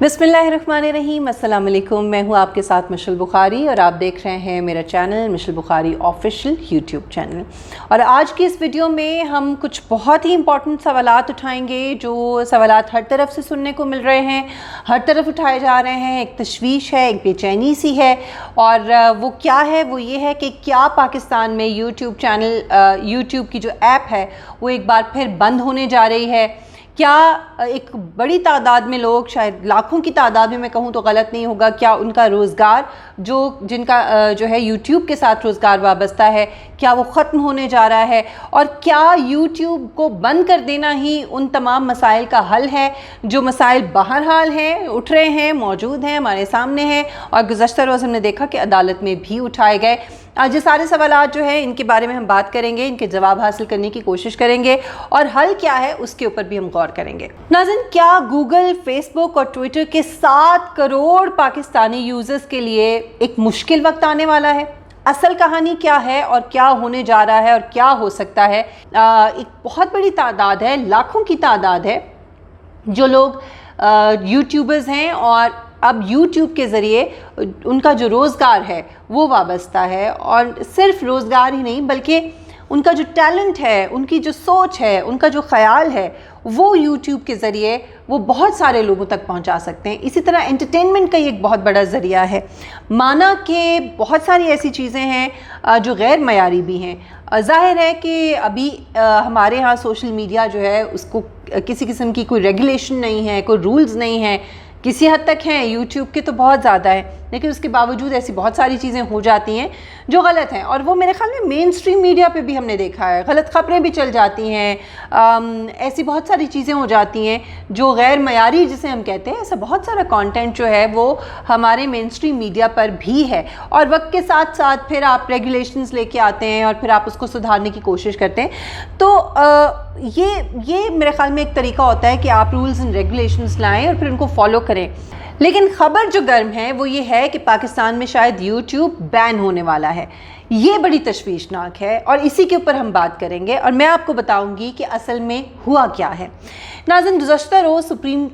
बिस्मिल्लाहिर्रहमानिर्रहीम, अस्सलाम वालेकुम। मैं हूँ आपके साथ मिशल बुखारी और आप देख रहे हैं मेरा channel Mitchell Bukhari official YouTube channel. और आज की इस वीडियो में हम कुछ बहुत ही इंपॉर्टेंट सवालात उठाएंगे, जो सवालात हर तरफ से सुनने को मिल रहे हैं, हर तरफ उठाए जा रहे हैं। एक तशवीश है, एक बेचैनी सी है, और वो क्या है? वो ये है कि क्या पाकिस्तान में यूट्यूब चैनल, यूट्यूब की जो ऐप है वो एक बार फिर बंद होने जा रही है। क्या एक बड़ी तादाद में लोग, शायद लाखों की तादाद में मैं कहूँ तो गलत नहीं होगा, क्या उनका रोज़गार जिनका जो है यूट्यूब के साथ रोज़गार वाबस्ता है, क्या वो ख़त्म होने जा रहा है? और क्या यूट्यूब को बंद कर देना ही उन तमाम मसाइल का हल है जो मसाइल बहरहाल हैं, उठ रहे हैं, मौजूद हैं, हमारे सामने हैं, और गुज़श्ता रोज़ हमने देखा कि अदालत में भी उठाए गए। आज ये सारे सवालात जो हैं इनके बारे में हम बात करेंगे, इनके जवाब हासिल करने की कोशिश करेंगे, और हल क्या है उसके ऊपर भी हम गौर करेंगे। नाज़रीन, क्या गूगल, फेसबुक और ट्विटर के 7 करोड़ पाकिस्तानी यूज़र्स के लिए एक मुश्किल वक्त आने वाला है? असल कहानी क्या है और क्या होने जा रहा है और क्या हो सकता है? एक बहुत बड़ी तादाद है, लाखों की तादाद है जो लोग यूट्यूबर्स हैं, और अब यूट्यूब के ज़रिए उनका जो रोज़गार है वो वाबस्ता है। और सिर्फ रोज़गार ही नहीं, बल्कि उनका जो टैलेंट है, उनकी जो सोच है, उनका जो ख़याल है, वो यूट्यूब के ज़रिए वो बहुत सारे लोगों तक पहुंचा सकते हैं। इसी तरह एंटरटेनमेंट का एक बहुत बड़ा ज़रिया है। माना कि बहुत सारी ऐसी चीज़ें हैं जो गैर मयारी भी हैं। ज़ाहिर है कि अभी हमारे यहाँ सोशल मीडिया जो है उसको किसी किस्म की कोई रेगुलेशन नहीं है, कोई रूल्स नहीं है। किसी हद तक हैं, यूट्यूब के तो बहुत ज़्यादा है, लेकिन उसके बावजूद ऐसी बहुत सारी चीज़ें हो जाती हैं जो गलत हैं। और वो मेरे ख़्याल में मेन स्ट्रीम मीडिया पे भी हमने देखा है, गलत ख़बरें भी चल जाती हैं, ऐसी बहुत सारी चीज़ें हो जाती हैं जो गैर मयारी जिसे हम कहते हैं। ऐसा बहुत सारा कंटेंट जो है वो हमारे मेन स्ट्रीम मीडिया पर भी है, और वक्त के साथ साथ फिर आप रेगुलेशंस लेके आते हैं और फिर आप उसको सुधारने की कोशिश करते हैं। तो ये मेरे ख़्याल में एक तरीका होता है कि आप रूल्स एंड रेगुलेशंस लाएँ और फिर उनको फॉलो करें। लेकिन ख़बर जो गर्म है वो ये है कि पाकिस्तान में शायद यूट्यूब बैन होने वाला है। ये बड़ी तशवीशनाक है, और इसी के ऊपर हम बात करेंगे, और मैं आपको बताऊंगी कि असल में हुआ क्या है। नाज़रीन, गुज़श्ता रोज़ सुप्रीम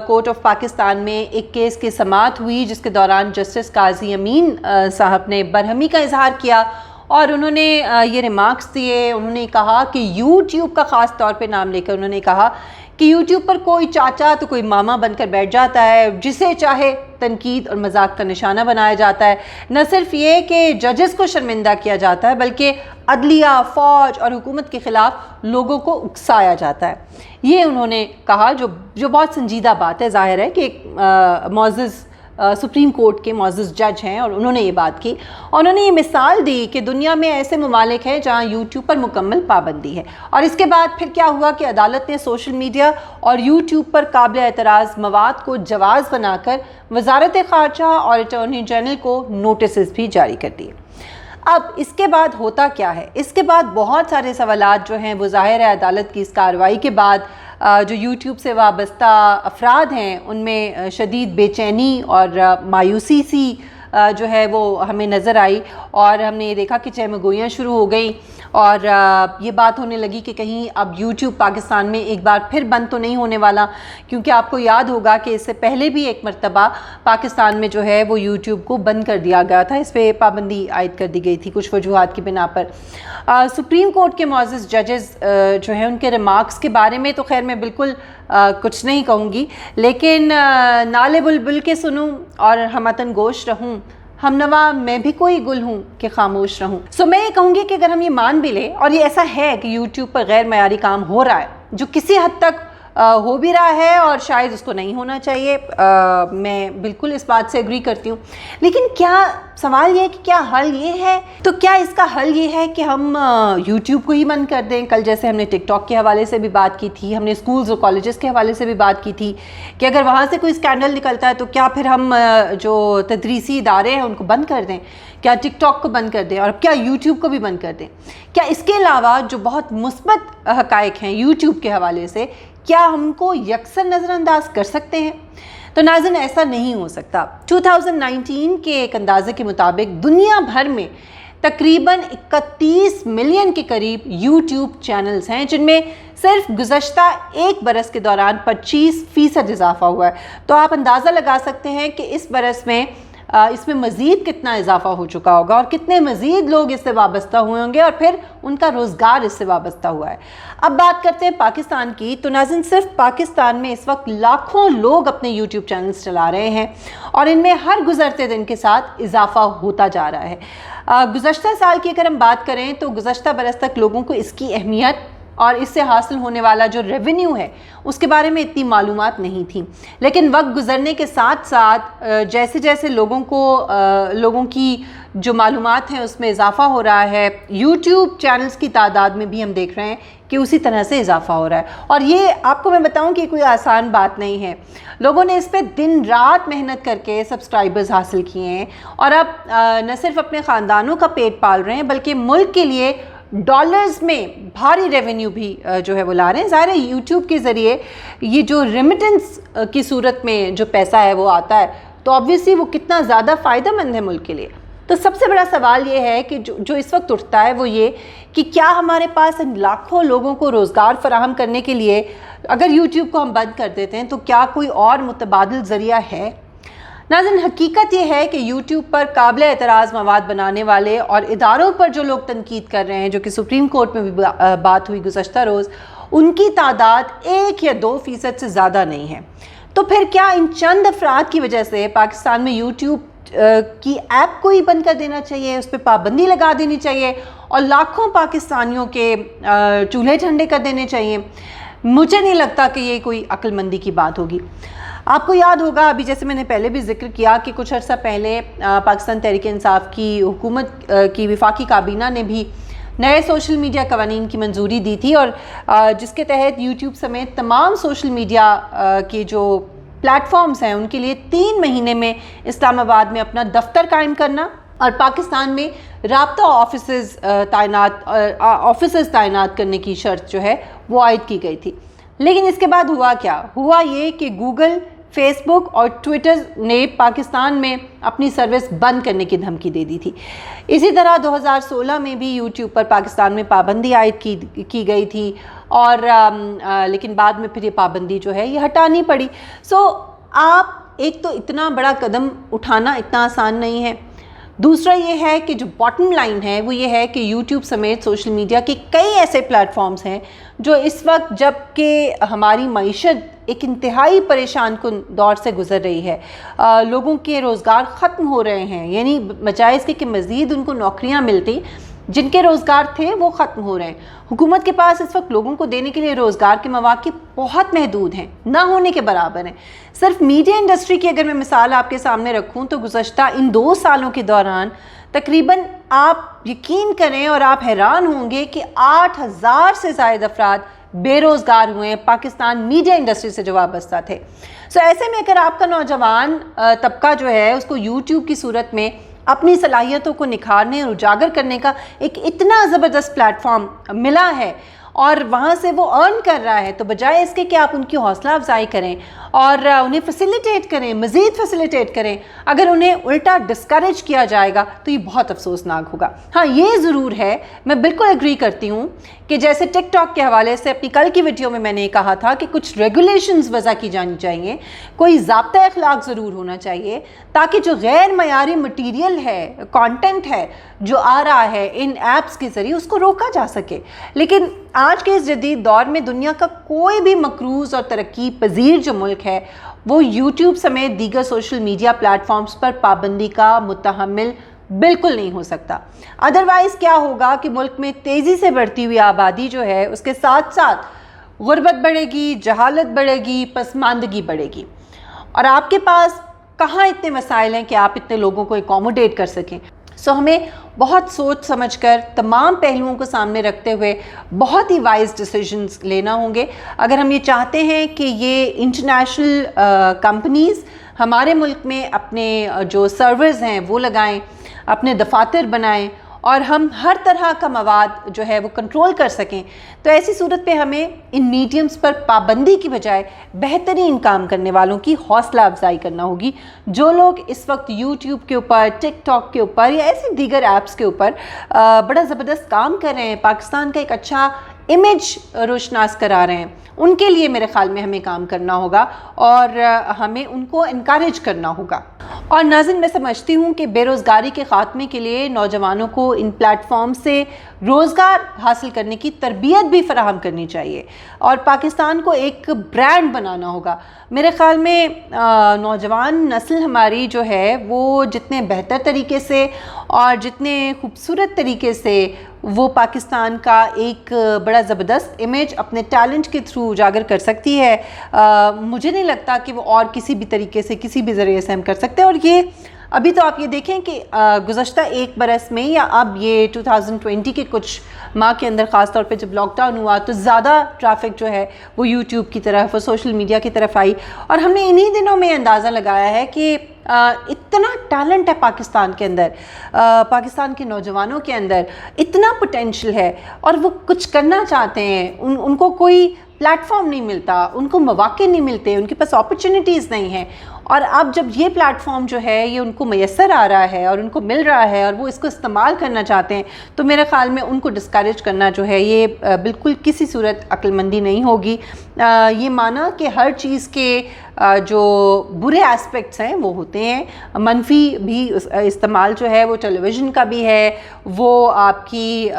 कोर्ट ऑफ पाकिस्तान में एक केस की समाअत हुई, जिसके दौरान जस्टिस काजी अमीन साहब ने बरहमी का इजहार किया, और उन्होंने ये रिमार्क्स दिए। उन्होंने कहा कि यूट्यूब का ख़ास तौर पे नाम लेकर उन्होंने कहा कि यूट्यूब पर कोई चाचा तो कोई मामा बनकर बैठ जाता है, जिसे चाहे तनकीद और मजाक का निशाना बनाया जाता है। न सिर्फ ये कि जजेस को शर्मिंदा किया जाता है, बल्कि अदलिया, फ़ौज और हुकूमत के ख़िलाफ़ लोगों को उकसाया जाता है। ये उन्होंने कहा, जो बहुत संजीदा बात है। ज़ाहिर है कि एक मोअज़्ज़ज़ सुप्रीम कोर्ट के मोअज़्ज़ज़ जज हैं, और उन्होंने ये बात की, और उन्होंने ये मिसाल दी कि दुनिया में ऐसे ममालिक हैं जहाँ यूट्यूब पर मुकम्मल पाबंदी है। और इसके बाद फिर क्या हुआ कि अदालत ने सोशल मीडिया और यूट्यूब पर काबिल एतराज़ मवाद को जवाज़ बनाकर वज़ारत ख़ारजा और अटॉर्नी जनरल को नोटिस भी जारी कर दिए। अब इसके बाद होता क्या है? इसके बाद बहुत सारे सवालात जो हैं वो ज़ाहिर है अदालत की इस कार्रवाई के बाद जो यूट्यूब से वाबस्ता अफराद हैं उनमें शदीद बेचैनी और मायूसी सी जो है वो हमें नज़र आई, और हमने ये देखा कि चहमगोइयाँ शुरू हो गई, और ये बात होने लगी कि कहीं अब यूट्यूब पाकिस्तान में एक बार फिर बंद तो नहीं होने वाला। क्योंकि आपको याद होगा कि इससे पहले भी एक मरतबा पाकिस्तान में जो है वो यूट्यूब को बंद कर दिया गया था, इस पर पाबंदी आयद कर दी गई थी कुछ वजूहात की बिना पर। सुप्रीम कोर्ट के मुअज़्ज़ज़ जजेस जो हैं उनके रिमार्क्स के बारे में तो खैर मैं बिल्कुल कुछ नहीं कहूँगी, लेकिन नाले बुलबुल के सुनूँ और हमतन गोश रहूँ, हमनवा मैं भी कोई गुल हूँ कि खामोश रहूँ। सो मैं ये कहूँगी कि अगर हम ये मान भी लें, और ये ऐसा है कि यूट्यूब पर गैर मयारी काम हो रहा है, जो किसी हद तक हो भी रहा है और शायद उसको नहीं होना चाहिए, मैं बिल्कुल इस बात से एग्री करती हूँ। लेकिन क्या सवाल ये है कि क्या हल ये है? तो क्या इसका हल ये है कि हम यूट्यूब को ही बंद कर दें? कल जैसे हमने टिकटॉक के हवाले से भी बात की थी, हमने स्कूल्स और कॉलेजेस के हवाले से भी बात की थी कि अगर वहाँ से कोई स्कैंडल निकलता है तो क्या फिर हम जो तदरीसी इदारे हैं उनको बंद कर दें? क्या टिकटॉक को बंद कर दें, और क्या यूट्यूब को भी बंद कर दें? क्या इसके अलावा जो बहुत मुस्बत हक़ाइक़ हैं यूट्यूब के हवाले से, क्या हमको यकसर नज़रअंदाज कर सकते हैं? तो नाज़रीन, ऐसा नहीं हो सकता। 2019 के एक अंदाजे के मुताबिक दुनिया भर में तकरीबन 31 मिलियन के करीब यूट्यूब चैनल्स हैं, जिनमें सिर्फ गुज़श्ता एक बरस के दौरान 25% इजाफा हुआ है। तो आप अंदाज़ा लगा सकते हैं कि इस बरस में इसमें मज़ीद कितना इजाफा हो चुका होगा और कितने मज़ीद लोग इससे वाबस्ता हुए होंगे और फिर उनका रोज़गार इससे वाबस्ता हुआ है। अब बात करते हैं पाकिस्तान की। तो नाज़रीन, सिर्फ पाकिस्तान में इस वक्त लाखों लोग अपने यूट्यूब चैनल्स चला रहे हैं और इनमें हर गुज़रते दिन के साथ इजाफा होता जा रहा है। गुज़श्ता साल की अगर हम बात करें तो गुज़श्ता बरस तक लोगों को इसकी अहमियत और इससे हासिल होने वाला जो रेवेन्यू है उसके बारे में इतनी मालूमात नहीं थी, लेकिन वक्त गुज़रने के साथ साथ जैसे जैसे लोगों की जो मालूमात हैं उसमें इजाफा हो रहा है, यूट्यूब चैनल्स की तादाद में भी हम देख रहे हैं कि उसी तरह से इजाफा हो रहा है। और ये आपको मैं बताऊं कि कोई आसान बात नहीं है। लोगों ने इस पर दिन रात मेहनत करके सब्सक्राइबर्स हासिल किए हैं और अब न सिर्फ अपने ख़ानदानों का पेट पाल रहे हैं बल्कि मुल्क के लिए डॉलर्स में भारी रेवेन्यू भी जो है वो ला रहे हैं। ज़ाहिर है यूट्यूब के ज़रिए ये जो रेमिटेंस की सूरत में जो पैसा है वो आता है, तो ऑब्वियसली वो कितना ज़्यादा फ़ायदेमंद है मुल्क के लिए। तो सबसे बड़ा सवाल ये है कि जो इस वक्त उठता है वो ये कि क्या हमारे पास इन लाखों लोगों को रोज़गार फराहम करने के लिए अगर यूट्यूब को हम बंद कर देते हैं तो क्या कोई और मुतबादिल ज़रिया है? नाज़रीन, हकीकत ये है कि यूट्यूब पर काबिल एतराज़ मवाद बनाने वाले और इदारों पर जो लोग तनकीद कर रहे हैं, जो कि सुप्रीम कोर्ट में भी बात हुई गुज़श्ता रोज़, उनकी तादाद 1 या 2% से ज़्यादा नहीं है। तो फिर क्या इन चंद अफराद की वजह से पाकिस्तान में यूट्यूब की ऐप को ही बंद कर देना चाहिए, उस पर पाबंदी लगा देनी चाहिए और लाखों पाकिस्तानियों के चूल्हे ठंडे कर देने चाहिए? मुझे नहीं लगता कि ये कोई अक्लमंदी की बात होगी। आपको याद होगा, अभी जैसे मैंने पहले भी जिक्र किया कि कुछ अर्सा पहले पाकिस्तान तहरीक इंसाफ की हुकूमत की वफाकी काबीना ने भी नए सोशल मीडिया कवानीन की मंजूरी दी थी और जिसके तहत यूट्यूब समेत तमाम सोशल मीडिया के जो प्लेटफॉर्म्स हैं उनके लिए 3 महीने में इस्लामाबाद में अपना दफ्तर कायम करना और पाकिस्तान में राब्ता ऑफिसेज़ तैनात करने की शर्त जो है वो आयद की गई थी। लेकिन इसके बाद हुआ क्या? हुआ ये कि गूगल, फेसबुक और ट्विटर ने पाकिस्तान में अपनी सर्विस बंद करने की धमकी दे दी थी। इसी तरह 2016 में भी यूट्यूब पर पाकिस्तान में पाबंदी आयद की गई थी और लेकिन बाद में फिर ये पाबंदी जो है ये हटानी पड़ी। आप एक तो इतना बड़ा कदम उठाना इतना आसान नहीं है, दूसरा ये है कि जो बॉटम लाइन है वो ये है कि यूट्यूब समेत सोशल मीडिया के कई ऐसे प्लेटफॉर्म्स हैं जो इस वक्त, जबकि हमारी मईशत एक इंतहाई परेशान कुन दौर से गुजर रही है, लोगों के रोज़गार ख़त्म हो रहे हैं, यानी बजाय इसके कि मज़ीद उनको नौकरियां मिलती, जिनके रोज़गार थे वो ख़त्म हो रहे हैं। हुकूमत के पास इस वक्त लोगों को देने के लिए रोज़गार के मौक़े बहुत महदूद हैं, ना होने के बराबर हैं। सिर्फ मीडिया इंडस्ट्री की अगर मैं मिसाल आपके सामने रखूं तो गुज़श्ता इन 2 सालों के दौरान तकरीबन, आप यकीन करें और आप हैरान होंगे कि 8000 से ज़ायद अफराद बेरोज़गार हुए हैं पाकिस्तान मीडिया इंडस्ट्री से जो वाबस्ता थे। ऐसे में अगर आपका नौजवान तबका जो है उसको यूट्यूब की सूरत में अपनी सलाहियतों को निखारने और उजागर करने का एक इतना ज़बरदस्त प्लेटफॉर्म मिला है और वहाँ से वो अर्न कर रहा है, तो बजाय इसके कि आप उनकी हौसला अफजाई करें और उन्हें फैसिलिटेट करें, मज़ीद फैसिलिटेट करें, अगर उन्हें उल्टा डिस्करेज किया जाएगा तो ये बहुत अफसोसनाक होगा। हाँ, ये ज़रूर है, मैं बिल्कुल एग्री करती हूँ कि जैसे टिकटॉक के हवाले से अपनी कल की वीडियो में मैंने कहा था कि कुछ रेगुलेशंस वज़ा की जानी चाहिए, कोई ज़ाब्ता अखलाक ज़रूर होना चाहिए ताकि जो गैर मयारी मटीरियल है, कंटेंट है जो आ रहा है इन ऐप्स के ज़रिए, उसको रोका जा सके। लेकिन आज के इस जदीद दौर में दुनिया का कोई भी मकरूज़ और तरक्की पजीर जो मुल्क है वो यूट्यूब समेत दीगर सोशल मीडिया प्लेटफॉर्म्स पर पाबंदी का मुतहम्मिल बिल्कुल नहीं हो सकता। अदरवाइज़ क्या होगा कि मुल्क में तेज़ी से बढ़ती हुई आबादी जो है उसके साथ साथ गुर्बत बढ़ेगी, जहालत बढ़ेगी, पसमानदगी बढ़ेगी और आपके पास कहाँ इतने वसाइल हैं कि आप इतने लोगों को एकोमोडेट कर सकें। हमें बहुत सोच समझकर तमाम पहलुओं को सामने रखते हुए बहुत ही वाइज डिसीजंस लेना होंगे अगर हम ये चाहते हैं कि ये इंटरनेशनल कंपनीज़ हमारे मुल्क में अपने जो सर्वर्स हैं वो लगाएं, अपने दफातर बनाएं اور ہم ہر طرح کا مواد جو ہے وہ کنٹرول کر سکیں، تو ایسی صورت پہ ہمیں ان میڈیمز پر پابندی کی بجائے بہترین کام کرنے والوں کی حوصلہ افزائی کرنا ہوگی۔ جو لوگ اس وقت یوٹیوب کے اوپر، ٹک ٹاک کے اوپر یا ایسی دیگر ایپس کے اوپر بڑا زبردست کام کر رہے ہیں، پاکستان کا ایک اچھا امیج روشناس کرا رہے ہیں، ان کے لیے میرے خیال میں ہمیں کام کرنا ہوگا اور ہمیں ان کو انکریج کرنا ہوگا۔ اور ناظرین، میں سمجھتی ہوں کہ بے روزگاری کے خاتمے کے لیے نوجوانوں کو ان پلیٹ فارم سے روزگار حاصل کرنے کی تربیت بھی فراہم کرنی چاہیے اور پاکستان کو ایک برانڈ بنانا ہوگا۔ میرے خیال میں نوجوان نسل ہماری جو ہے وہ جتنے بہتر طریقے سے اور جتنے خوبصورت طریقے سے وہ پاکستان کا ایک بڑا زبردست امیج اپنے ٹیلنٹ کے تھرو اجاگر کر سکتی ہے، مجھے نہیں لگتا کہ وہ اور کسی بھی طریقے سے، کسی بھی ذریعے سے ہم کر سکتے ہیں۔ اور یہ ابھی تو آپ یہ دیکھیں کہ گزشتہ ایک برس میں یا اب یہ 2020 کے کچھ ماہ کے اندر، خاص طور پہ جب لاک ڈاؤن ہوا تو زیادہ ٹریفک جو ہے وہ یوٹیوب کی طرف، وہ سوشل میڈیا کی طرف آئی، اور ہم نے انہی دنوں میں اندازہ لگایا ہے کہ اتنا ٹیلنٹ ہے پاکستان کے اندر، پاکستان کے نوجوانوں کے اندر اتنا پوٹینشل ہے اور وہ کچھ کرنا چاہتے ہیں، ان کو کوئی پلیٹ فارم نہیں ملتا، ان کو مواقع نہیں ملتے، ان کے پاس اپرچونیٹیز نہیں ہیں، اور اب جب یہ پلیٹ فارم جو ہے یہ ان کو میسر آ رہا ہے اور ان کو مل رہا ہے اور وہ اس کو استعمال کرنا چاہتے ہیں، تو میرے خیال میں ان کو ڈسکریج کرنا جو ہے یہ بالکل کسی صورت عقل مندی نہیں ہوگی۔ یہ مانا کہ ہر چیز کے جو برے اسپیکٹس ہیں وہ ہوتے ہیں، منفی بھی استعمال جو ہے وہ ٹیلی ویژن کا بھی ہے، وہ آپ کی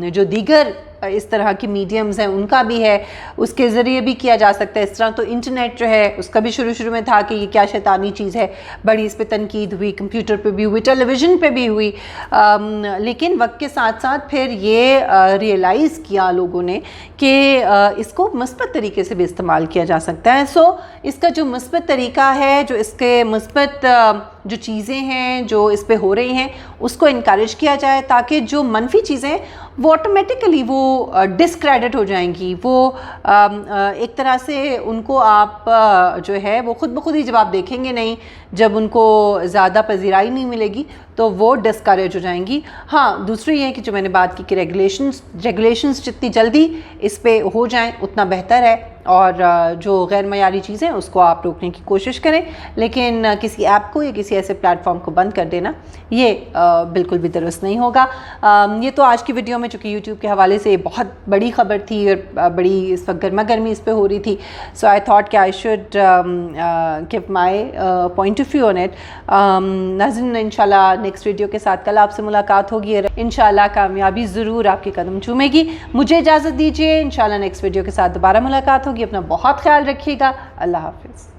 جو دیگر اس طرح کی میڈیمز ہیں ان کا بھی ہے، اس کے ذریعے بھی کیا جا سکتا ہے۔ اس طرح تو انٹرنیٹ جو ہے اس کا بھی شروع میں تھا کہ یہ کیا شیطانی چیز ہے، بڑی اس پہ تنقید ہوئی، کمپیوٹر پہ بھی ہوئی، ٹیلی ویژن پہ بھی ہوئی، لیکن وقت کے ساتھ ساتھ پھر یہ ریئلائز کیا لوگوں نے کہ اس کو مثبت طریقے سے بھی استعمال کیا جا سکتا ہے۔ سو اس کا جو مثبت طریقہ ہے، جو اس کے مثبت جو چیزیں ہیں جو اس پہ ہو رہی ہیں اس کو انکریج کیا جائے، تاکہ جو منفی چیزیں وہ آٹومیٹیکلی وہ ڈسکریڈٹ ہو جائیں گی، وہ ایک طرح سے ان کو آپ جو ہے وہ خود بخود ہی جب آپ دیکھیں گے نہیں، جب ان کو زیادہ پذیرائی نہیں ملے گی تو وہ ڈسکریج ہو جائیں گی۔ ہاں، دوسری یہ کہ جو میں نے بات کی کہ ریگولیشنز جتنی جلدی اس پہ ہو جائیں اتنا بہتر ہے، اور جو غیر معیاری چیزیں اس کو آپ روکنے کی کوشش کریں، لیکن کسی ایپ کو یا کسی ایسے پلیٹ فارم کو بند کر دینا یہ بالکل بھی درست نہیں ہوگا۔ یہ تو آج کی ویڈیو میں چونکہ یوٹیوب کے حوالے سے بہت بڑی خبر تھی اور بڑی اس وقت گرما گرمی اس پہ ہو رہی تھی، سو آئی تھاٹ کہ I should give my point of view on it. ناظرین، انشاءاللہ نیکسٹ ویڈیو کے ساتھ کل آپ سے ملاقات ہوگی اور انشاءاللہ کامیابی ضرور آپ کے قدم چومے گی۔ مجھے اجازت دیجیے، انشاءاللہ نیکسٹ ویڈیو کے ساتھ دوبارہ ملاقات ہوگی۔ اپنا بہت خیال رکھیے گا، اللہ حافظ۔